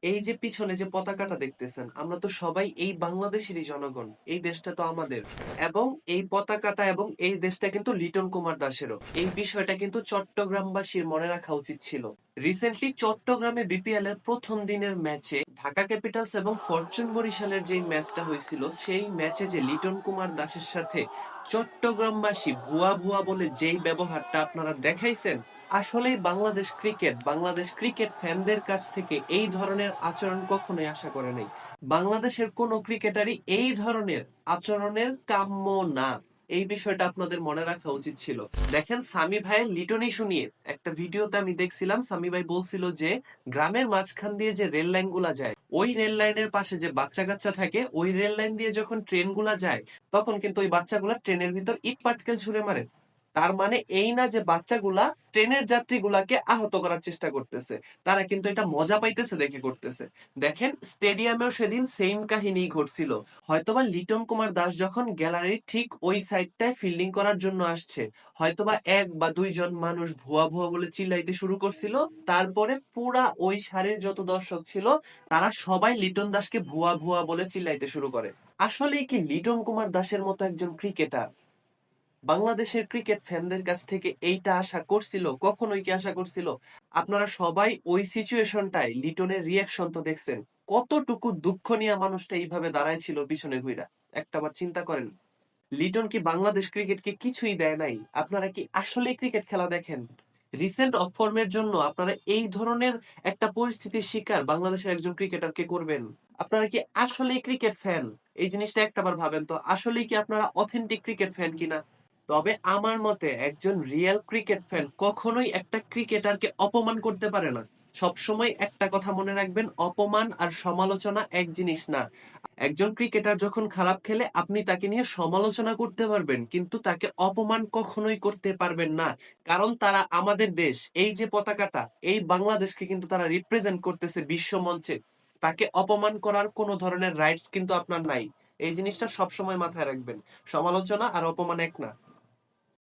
এই যে পিছনে যে পতাকাটা দেখতেছেন, আমরা তো সবাই এই বাংলাদেশেরই জনগণ। এই দেশটা তো আমাদের। এবং এই পতাকাটা এবং এই দেশটা কিন্তু লিটন কুমার দাসেরও। এই বিষয়টা কিন্তু চট্টগ্রামবাসীর মনে রাখা উচিত ছিল। রিসেন্টলি চট্টগ্রামে বিপিএল এর প্রথম দিনের ম্যাচে ঢাকা ক্যাপিটালস এবং ফরচুন বরিশালের যে ম্যাচটা হয়েছিল, সেই ম্যাচে যে লিটন কুমার দাসের সাথে চট্টগ্রামবাসী ভুয়া ভুয়া বলে যেই ব্যবহারটা আপনারা দেখাইছেন, আসলেই বাংলাদেশ ক্রিকেট ফ্যানদের কাছ থেকে এই ধরনের আচরণ কখনোই আশা করে নাই। বাংলাদেশের কোনো ক্রিকেটারই এই ধরনের আচরণের কাম্য না। এই বিষয়টা আপনাদের মনে রাখা উচিত ছিল। দেখেন, সামি ভাইয়ের লিটন ইস্যু নিয়ে একটা ভিডিওতে আমি দেখছিলাম, সামি ভাই বলছিল যে গ্রামের মাঝখান দিয়ে যে রেল লাইন গুলা যায়, ওই রেল লাইনের পাশে যে বাচ্চা কাচ্চা থাকে, ওই রেল লাইন দিয়ে যখন ট্রেন গুলা যায়, তখন কিন্তু ওই বাচ্চাগুলা ট্রেনের ভিতর ইট পাটকেল ছুঁড়ে মারে। তার মানে এই না যে বাচ্চাগুলা ট্রেনের যাত্রীগুলাকে আহত করার চেষ্টা করতেছে, তারা কিন্তু এটা মজা পাইতেছে দেখে করতেছে। দেখেন, স্টেডিয়ামেও সেদিন সেম কাহিনী ঘটছিল। হয়তোবা লিটন কুমার দাস যখন গ্যালারির ঠিক ওই সাইডটায় ফিল্ডিং করার জন্য আসছে, হয়তোবা এক বা দুইজন মানুষ ভুয়া ভুয়া বলে চিল্লাইতে শুরু করছিল। তারপরে পুরা ওই সারির যত দর্শক ছিল, তারা সবাই লিটন দাসকে ভুয়া ভুয়া বলে চিল্লাইতে শুরু করে। আসলেই কি লিটন কুমার দাসের মতো একজন ক্রিকেটার বাংলাদেশের ক্রিকেট ফ্যানদের কাছ থেকে এইটা আশা করছিল? কখনোই কি আশা করছিল? আপনারা সবাই ওই সিচুয়েশনটায় লিটনের রিয়াকশন তো দেখছেন। কতটুকু দুঃখ নিয়ে মানুষটা এইভাবে দাঁড়ায় ছিল পিছনে ঘুইরা। একটাবার চিন্তা করেন। লিটন কি বাংলাদেশ ক্রিকেটকে কিছুই দেয় নাই? আপনারা কি আসলেই ক্রিকেট খেলা দেখেন? রিসেন্ট অফ ফর্মের জন্য আপনারা এই ধরনের একটা পরিস্থিতির শিকার বাংলাদেশের একজন ক্রিকেটারকে করবেন? আপনারা কি আসলেই ক্রিকেট ফ্যান? এই জিনিসটা একটাবার ভাবেন তো, আসলেই কি আপনারা অথেন্টিক ক্রিকেট ফ্যান কিনা? তবে আমার মতে একজন রিয়েল ক্রিকেট ফ্যান কখনোই একটা ক্রিকেটারকে অপমান করতে পারে না। সবসময় একটা কথা মনে রাখবেন, অপমান আর সমালোচনা এক জিনিস না। একজন ক্রিকেটার যখন খারাপ খেলে আপনি তাকে নিয়ে সমালোচনা করতে পারবেন, কিন্তু তাকে অপমান কখনোই করতে পারবেন না। কারণ তারা আমাদের দেশ, এই যে পতাকাটা, এই বাংলাদেশকে কিন্তু তারা রিপ্রেজেন্ট করতেছে বিশ্ব মঞ্চে। তাকে অপমান করার কোনো ধরনের রাইটস কিন্তু আপনার নাই। এই জিনিসটা সবসময় মাথায় রাখবেন। সমালোচনা আর অপমান এক না।